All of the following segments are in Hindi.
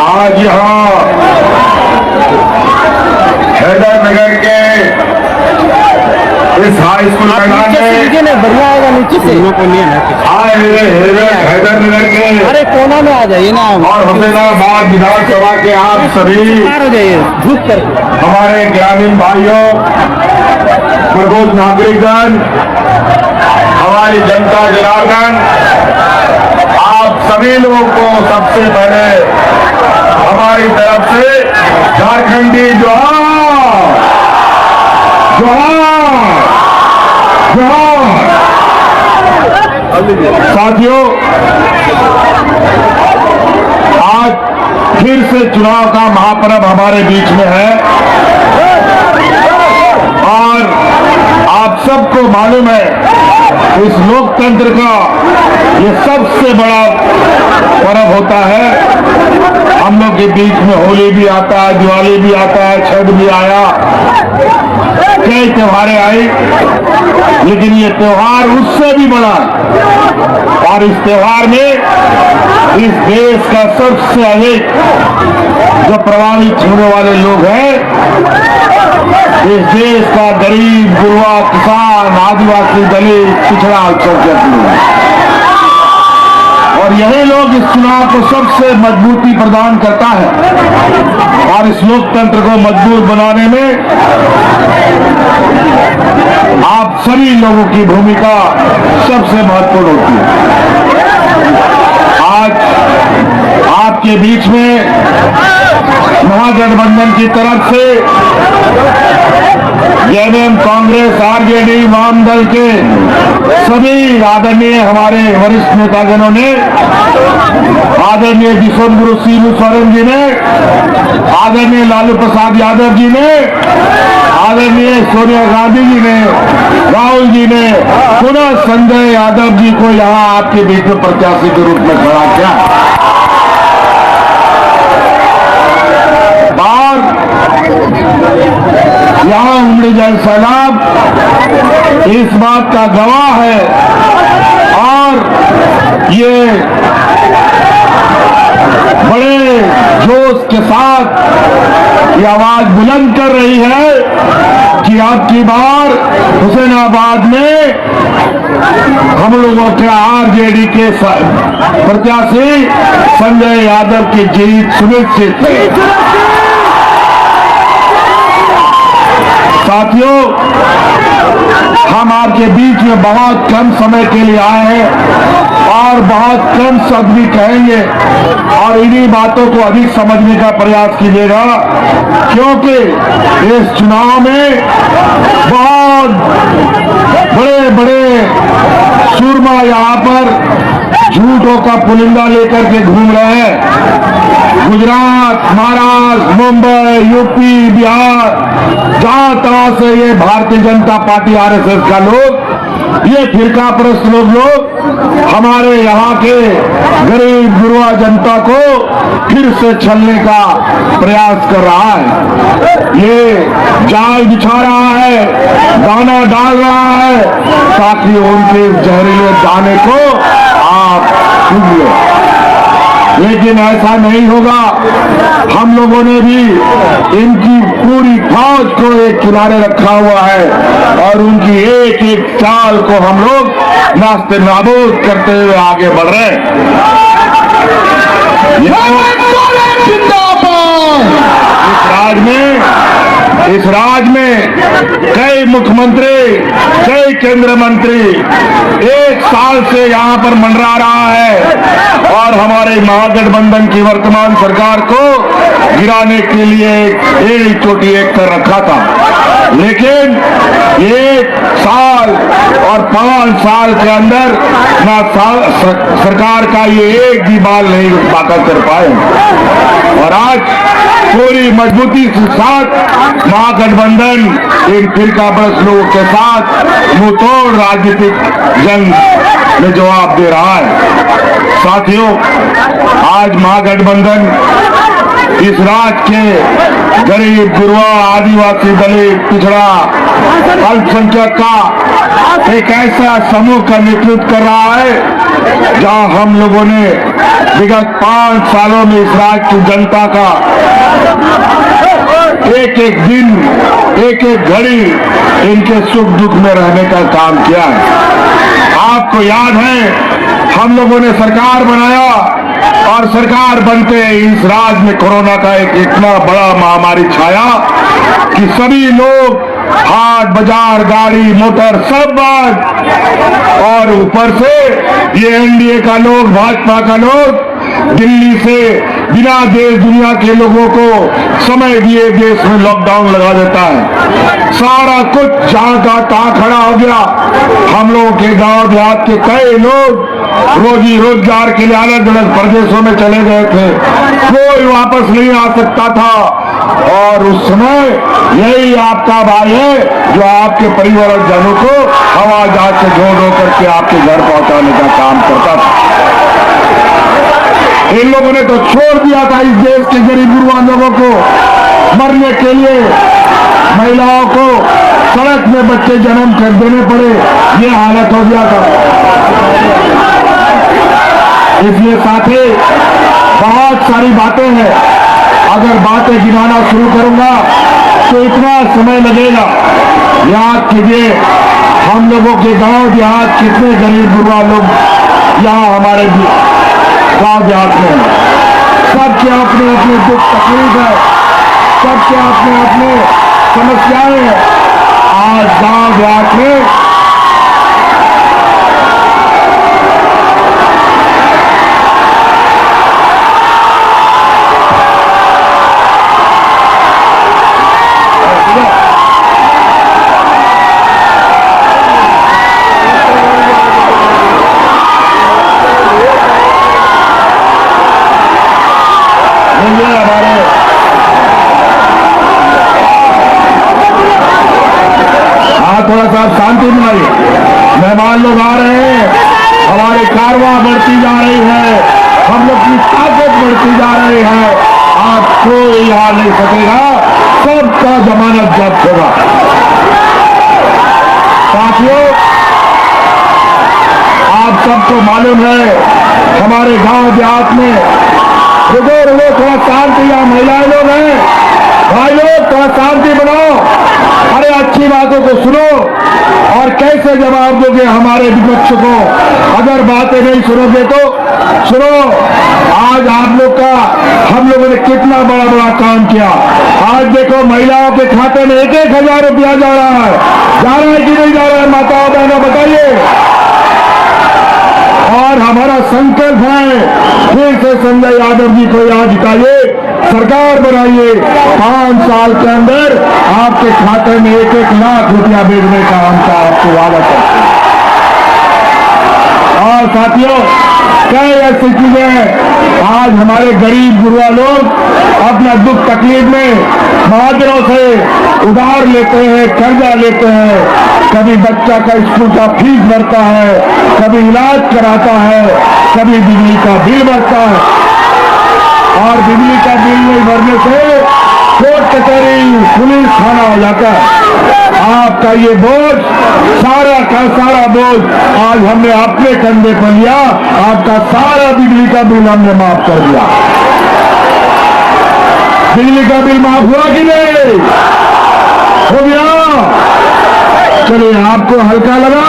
आज यहाँ हैदरनगर के इस हाई स्कूल मैदान में बढ़िया आएगा नीचे से आए हुए हैदरनगर के अरे कोना में आ जाइए ना और हुसैनाबाद विधानसभा के आप सभी हो जाइए झुक कर हमारे ग्रामीण भाइयों, प्रबुद्ध नागरिकगण, हमारी जनता जनार्दन, आप सभी लोगों को सबसे पहले हमारी तरफ से झारखंडी जोहार जोहार जोहार। साथियों, आज फिर से चुनाव का महापर्व हमारे बीच में है और आप सबको मालूम है इस लोकतंत्र का ये सबसे बड़ा पर्व होता है। हम लोग के बीच में होली भी आता है, दिवाली भी आता है, छठ भी आया, कई त्योहारें आई, लेकिन ये त्योहार उससे भी बड़ा और इस त्योहार में इस देश का सबसे अधिक जो प्रभावित होने वाले लोग हैं, इस देश का गरीब, गुरबा, किसान, आदिवासी, दलित, पिछड़ा अल्पसंख्यक लोग, और यही लोग इस चुनाव को सबसे मजबूती प्रदान करता है और इस लोकतंत्र को मजबूत बनाने में आप सभी लोगों की भूमिका सबसे महत्वपूर्ण होती है। आज आपके बीच में महागठबंधन की तरफ से जेएमएम, कांग्रेस, आरजेडी, वाम दल के सभी आदरणीय हमारे वरिष्ठ नेतागणों ने, आदरणीय विश्वगुरु शिबू सोरेन जी ने, आदरणीय लालू प्रसाद यादव जी ने, आदरणीय सोनिया गांधी जी ने, राहुल जी ने पुनः संजय यादव जी को यहाँ आपके बीच में प्रत्याशी के रूप में खड़ा किया और यहाँ उमड़ी जल सैलाब इस बात का गवाह है और ये बड़े जोश के साथ ये आवाज बुलंद कर रही है कि अब की बार हुसैनाबाद में हम लोगों के आरजेडी के प्रत्याशी संजय यादव की जीत सुनिश्चित है। साथियों, हम आपके बीच में बहुत कम समय के लिए आए हैं और बहुत कम शब्द भी कहेंगे और इन्हीं बातों को अधिक समझने का प्रयास कीजिएगा, क्योंकि इस चुनाव में बहुत बड़े बड़े सूरमा यहाँ पर झूठों का पुलिंदा लेकर के घूम रहे हैं। गुजरात, महाराष्ट्र, मुंबई, यूपी, बिहार, जहां तहां से ये भारतीय जनता पार्टी आरएसएस का लोग, ये फिरका परस्त लोग हमारे यहाँ के गरीब गुरबा जनता को फिर से छलने का प्रयास कर रहा है। ये जाल बिछा रहा है, दाना डाल रहा है ताकि उनके जहरीले दाने को आप सुन लो, लेकिन ऐसा नहीं होगा। हम लोगों ने भी इनकी पूरी फौज को एक किनारे रखा हुआ है और उनकी एक एक चाल को हम लोग नास्ते नाबूद करते हुए आगे बढ़ रहे हैं। इस राज में कई मुख्यमंत्री, कई केंद्र मंत्री एक साल से यहाँ पर मंडरा रहा है और हमारे महागठबंधन की वर्तमान सरकार को गिराने के लिए एक चोटी एक कर रखा था, लेकिन एक साल और 5 साल के अंदर ना सरकार का ये एक भी बाल नहीं बाका कर पाए और आज पूरी मजबूती के साथ महागठबंधन इन फिरका परस्त लोगों के साथ मुंहतोड़ राजनीतिक जंग में जवाब दे रहा है। साथियों, आज महागठबंधन इस राज्य के गरीब, गुरबा, आदिवासी, दलित, पिछड़ा, अल्पसंख्यक का एक ऐसा समूह का नेतृत्व कर रहा है जहां हम लोगों ने विगत 5 सालों में इस राज्य की जनता का एक एक दिन, एक एक घड़ी इनके सुख दुख में रहने का काम किया है। आपको याद है हम लोगों ने सरकार बनाया और सरकार बनते इस राज्य में कोरोना का एक इतना बड़ा महामारी छाया कि सभी लोग हाट बाजार गाड़ी मोटर सब बंद, और ऊपर से ये एनडीए का लोग, भाजपा का लोग दिल्ली से बिना देश दुनिया के लोगों को समय दिए देश में लॉकडाउन लगा देता है। सारा कुछ जहां का तहां खड़ा हो गया। हम लोगों के गांव देहात के कई लोग रोजी रोजगार के लिए अलग अलग प्रदेशों में चले गए थे, कोई वापस नहीं आ सकता था, और उस समय यही आपका भाई है जो आपके परिवारजनों को हवा जहाज से जोड़ करके आपके घर पहुंचाने का काम करता था। इन लोगों ने तो छोड़ दिया था इस देश के गरीब गुरुआ लोगों को मरने के लिए, महिलाओं को सड़क में बच्चे जन्म कर देने पड़े, ये हालत हो गया था। इसलिए साथी बहुत सारी बातें हैं, अगर बातें गिनाना शुरू करूंगा तो इतना समय लगेगा। याद कीजिए हम लोगों के गांव देहात कितने गरीब गुरुआ लोग यहाँ हमारे गांव देहात में हैं। सबके अपने अपने दुख तकलीफ है, सबके अपने अपने समस्याएं हैं। आज गांव देहात में थोड़ा सा शांति बनाइए। मेहमान लोग आ रहे हैं, हमारी कारवां बढ़ती जा रही है, हम लोग की ताकत बढ़ती जा रही है। आप कोई यहाँ नहीं सकेगा, सबका जमानत जब्त होगा। साथियों आप सबको मालूम है हमारे गांव देहात में रुको थोड़ा शांति, यहाँ महिलाएं लोग हैं, भाई लोग थोड़ा शांति बनाओ। अरे अच्छी बातों को सुनो और कैसे जवाब दोगे हमारे विपक्ष को? अगर बातें नहीं सुनोगे तो सुनो। आज आप लोग का हम लोगों ने कितना बड़ा बड़ा काम किया। आज देखो महिलाओं के खाते में 1,000 रुपया जा रहा है कि नहीं जा रहा है? माताओं बहनों बताइए। और हमारा संकल्प है फिर से संजय यादव जी को यहाँ जिताइए, सरकार बनाइए, 5 साल के अंदर आपके खाते में 1-1 लाख रुपया भेजने का हमका आपको वादा करते हैं। और साथियों कई ऐसी चीजें हैं, आज हमारे गरीब गुरुआ लोग अपना दुख तकलीफ में महाजनों से उधार लेते हैं, कर्जा लेते हैं। कभी बच्चा का स्कूल का फीस भरता है, कभी इलाज कराता है, कभी बिजली का बिल भरता है, और बिजली का बिल नहीं भरने से कोर्ट कचहरी पुलिस थाना हो जाता है। आपका ये बोझ सारा का सारा बोझ आज हमने अपने कंधे पर लिया। आपका सारा बिजली का बिल हमने माफ कर दिया। बिजली का बिल माफ हुआ कि नहीं? हो गया। चलिए आपको हल्का लगा,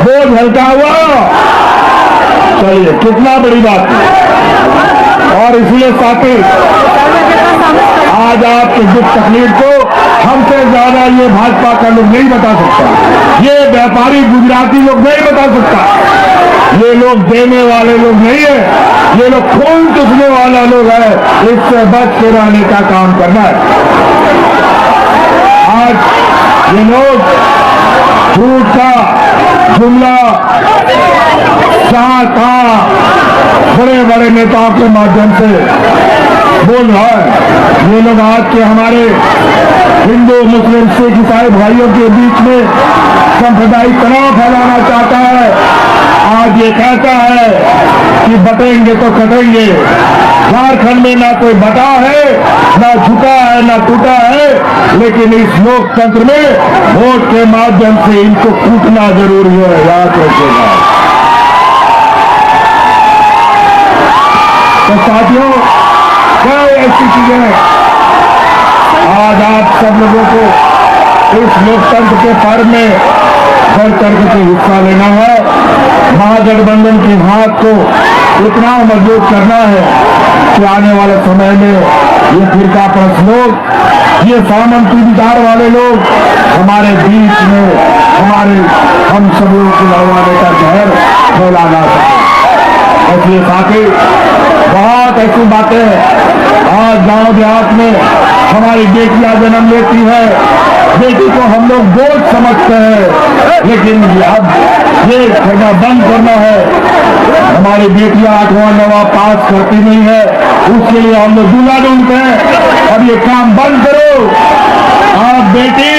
बोझ हल्का हुआ, चलिए कितना बड़ी बात है। और इसलिए साथी आज आपके दुख तकलीफ को हमसे ज्यादा ये भाजपा का लोग नहीं बता सकता, ये व्यापारी गुजराती लोग नहीं बता सकता। ये लोग देने वाले लोग नहीं है, ये लोग खून चूसने वाला लोग है। इससे बच के रहने का काम करना है। आज ये लोग झूठ का जुमला बड़े बड़े नेताओं के माध्यम से बोल रहा है। ये लोग आज के हमारे हिंदू मुस्लिम सिख ईसाई भाइयों के बीच में सांप्रदायिक तनाव फैलाना चाहता है। आज ये कहता है कि बटेंगे तो कटेंगे। झारखंड में ना कोई बटा है, ना झुका है, ना टूटा है, लेकिन इस लोकतंत्र में वोट के माध्यम से इनको कूटना जरूरी है, याद रखिएगा। तो साथियों, कई ऐसी चीजें आज आप सब लोगों को इस लोकतंत्र के पर्व में बढ़ चढ़ के हिस्सा लेना है। महागठबंधन की हाथ को इतना मजबूत करना है कि आने वाले समय में ये फिरका परस्त लोग, ये सामंती विचार वाले लोग हमारे बीच में हम सब लोगों को लड़वाने का जहर फैला ना सके। इसलिए साथी, बहुत ऐसी बातें आज गांव देहात में हमारी बेटियां जन्म लेती है। बेटी को हम लोग बोझ समझते हैं, लेकिन अब ये करना बंद करना है। हमारी बेटियां 8वां 9वां पास करती नहीं है, उसके लिए हम लोग दूल्हा ढूंढते हैं। अब ये काम बंद करो। आप बेटी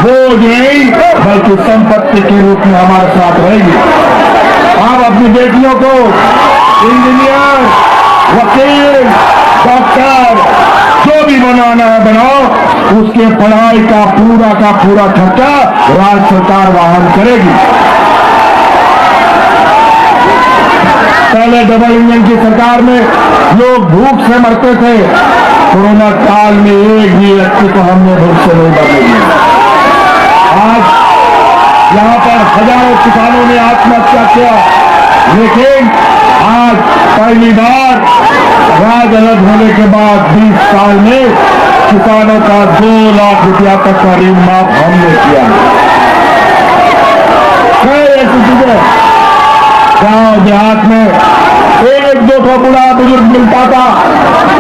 बोझ नहीं बल्कि संपत्ति के रूप में हमारे साथ रहेगी। आप अपनी बेटियों को इंजीनियर, वकील, डॉक्टर जो भी बनाना है बनाओ, उसके पढ़ाई का पूरा खर्चा राज्य सरकार वहन करेगी। पहले डबल इंजन की सरकार में लोग भूख से मरते थे। कोरोना काल में एक भी व्यक्ति को हमने भूख से नहीं मरने दिया। आज यहाँ पर हजारों किसानों ने आत्महत्या किया, लेकिन आज पहली बार राज अलग होने के बाद 20 साल में किसानों का 2 लाख रुपया तक का ऋण माफ हमने किया। कई ऐसी चीजें गांव देहात में एक दो ठो बूढ़ा बुजुर्ग मिलता था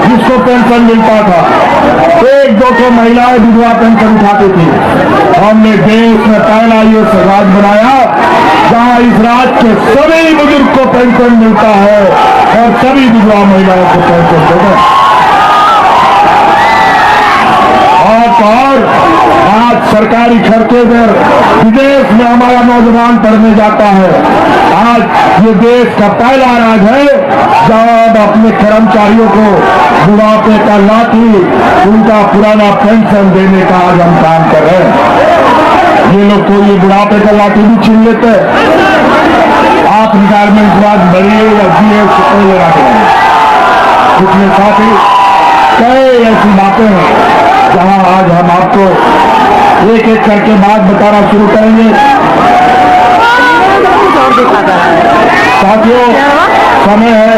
जिसको पेंशन मिलता था, एक दो ठो महिलाएं विधवा पेंशन उठाती थी। हमने देश में पहला ये राज बनाया जहां इस राज्य के सभी बुजुर्ग को पेंशन मिलता है और सभी विधवा महिलाओं को पेंशन देगा। और आज सरकारी खर्चे पर विदेश में हमारा नौजवान पढ़ने जाता है। आज ये देश का पहला राज्य है जहां अपने कर्मचारियों को बुढ़ापे का लाठी, उनका पुराना पेंशन देने का आज हम काम कर रहे हैं। ये लोग को ये बुढ़ापे का लाठी भी छीन लेते हैं। आप रिटायरमेंट के बाद बढ़िए या जीए उसको लेना चाहिए। इसमें साथ ही कई ऐसी बातें हैं जहां आज हम आपको एक एक करके बात बताना शुरू करेंगे। साथियों, समय है,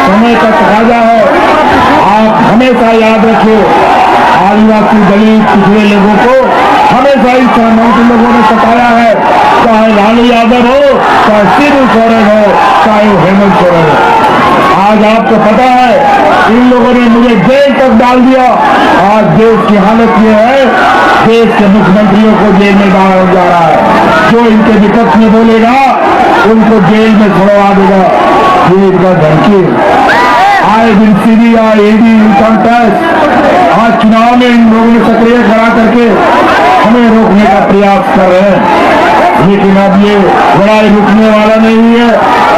समय का तकाजा है। आप हमेशा याद रखिए, आदिवासी दलित पिछड़े लोगों को हमेशा इन सामंती लोगों ने सताया है, चाहे लालू यादव हो, चाहे शिबू सोरेन हो, चाहे हेमंत सोरेन हो। आज आपको पता है इन लोगों ने मुझे जेल तक डाल दिया। आज देश की हालत ये है, देश के मुख्यमंत्रियों को जेल में डाला जा रहा है। जो इनके विपक्ष में बोलेगा उनको जेल में छोड़वा देगा। ये इनका धमकी आए दिन सीबीआई, ईडी, इनकम टैक्स आज चुनाव में इन लोगों ने सक्रिय करा करके हमें रोकने का प्रयास कर रहे हैं। लेकिन अब ये लड़ाई रुकने वाला नहीं है,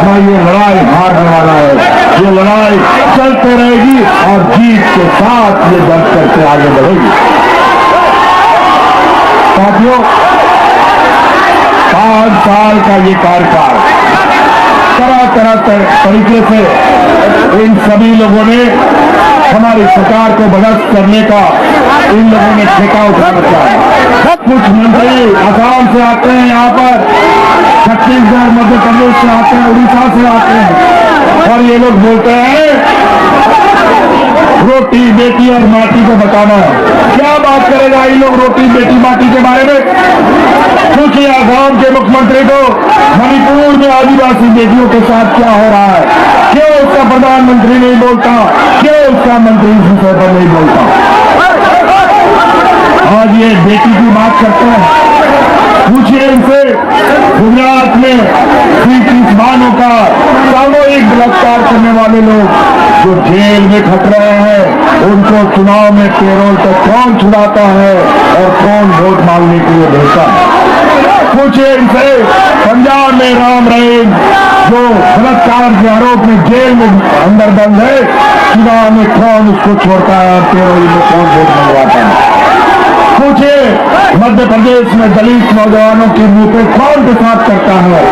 न ये लड़ाई हारने वाला है। ये लड़ाई चलते रहेगी और जीत के साथ ये दर्ज करके आगे बढ़ेगी। साथियों, 5 साल का ये कार्यकाल तरह तरीके से इन सभी लोगों ने हमारी सरकार को बर्दाश्त करने का इन लोगों ने ठेका उठा रखा है। कुछ मंत्री आसाम से आते हैं, यहाँ पर छत्तीसगढ़, मध्य प्रदेश से आते हैं, उड़ीसा से आते हैं और ये लोग बोलते हैं रोटी बेटी और माटी को बचाना है। क्या बात करेगा ये लोग रोटी बेटी माटी के बारे में? पूछिए आसाम के मुख्यमंत्री को मणिपुर में आदिवासी बेटियों के साथ क्या हो रहा है। क्यों उसका प्रधानमंत्री नहीं बोलता, क्यों उसका मंत्री इस विषय पर नहीं बोलता? आज ये बेटी की बात करते हैं, पूछिए इनसे गुजरात में 30 मानों का सामूहिक बलात्कार करने वाले लोग जो जेल में खट रहे हैं, उनको चुनाव में पेरोल तक कौन छुड़ाता है और कौन वोट मांगने के लिए भेजता है। पूछिए इनसे पंजाब में राम रहीम जो बलात्कार के आरोप में जेल में अंदर बंद है, चुनाव में कौन उसको छोड़ता है और पेरोल में कौन वोट मंगवाता है। पूछिए मध्य प्रदेश में दलित नौजवानों के मुंह पे कौन पेशाब करता है।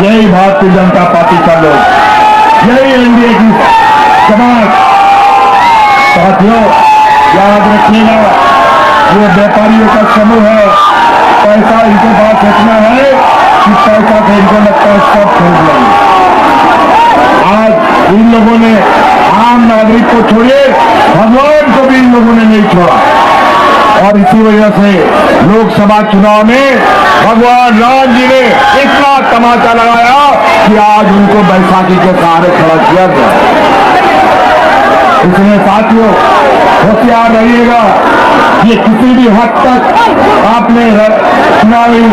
यही भारतीय जनता पार्टी का लोग, यही एनडीए की समाज। साथियों, याद रखिएगा, ये व्यापारियों का समूह है। पैसा इनके पास इतना है कि पैसा से इनको लगता है सब खरीद लेंगे। आज इन लोगों ने आम नागरिक को छोड़िए, भगवान को भी इन लोगों ने नहीं छोड़ा। और इसी वजह से लोकसभा चुनाव में भगवान राम जी ने इतना तमाचा लगाया कि आज उनको बैसाखी के सहारे खड़ा किया गया। इसलिए साथियों, होशियार रहिएगा, ये किसी भी हद तक आपने चुनावी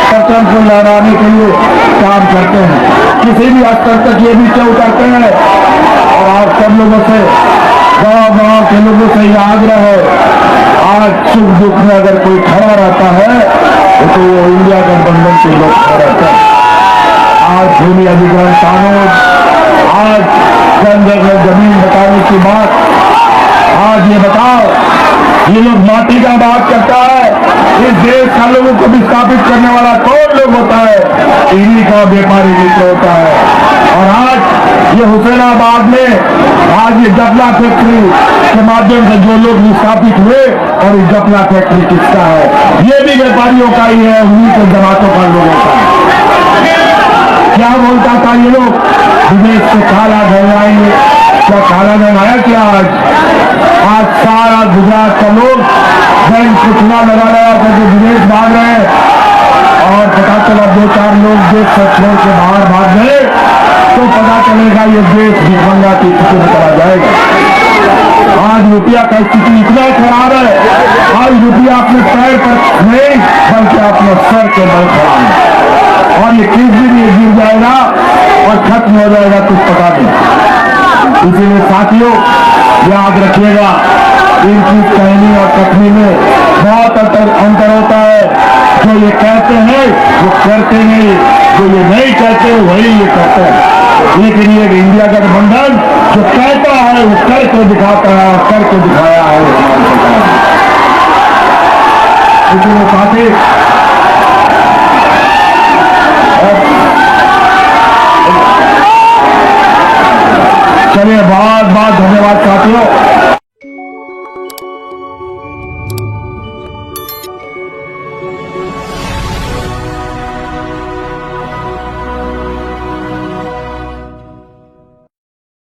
प्रचार को लहराने के लिए काम करते हैं, किसी भी स्तर तक ये भी उतरते हैं। और आप सब लोगों से, गांव के लोगों से ये आग्रह है, आज सुख दुख में अगर कोई खड़ा रहता है तो वो इंडिया गठबंधन के लोग खड़े रहते हैं। आज भूमि अधिग्रहण कानून, आज जमीन बताने की बात, आज ये बताओ, ये लोग माटी का बात करता है। इस देश का लोगों को विस्थापित करने वाला कौन लोग होता है? इन्हीं का व्यापारी मित्र होता है। और आज ये हुसैनाबाद में आज ये जपला फैक्ट्री के माध्यम से जो लोग विस्थापित हुए, और ये जपला फैक्ट्री किसका है? ये भी व्यापारियों का ही है, उन्हीं के जमातों का लोगों का है। क्या बोलता था ये लोग, विदेश से काला धन आएंगे, क्या काला धन आया क्या? आज सारा गुजरात का लोग बैंक को चुना लगा करके विदेश भाग रहे हैं। और पता चला 2-4 लोग देश से छोड़ के बाहर भाग गए तो पता चलेगा ये देश भिखमंगा की स्थिति में चला जाएगा। आज रुपया का स्थिति इतना खराब है, आज रुपया अपने पैर पर नहीं बल्कि अपने सर के बल खड़ा है। और ये किस दिन ये गिर जाएगा और खत्म हो जाएगा कुछ पता नहीं। इसीलिए साथियों, याद रखिएगा, इनकी कहनी और कथनी में बहुत अंतर होता है। जो ये कहते हैं वो करते नहीं, जो ये नहीं कहते वही ये करते हैं। लेकिन ये इंडिया गठबंधन जो कहता है वो करके दिखाता है, और करके दिखाया है। इसलिए साथी,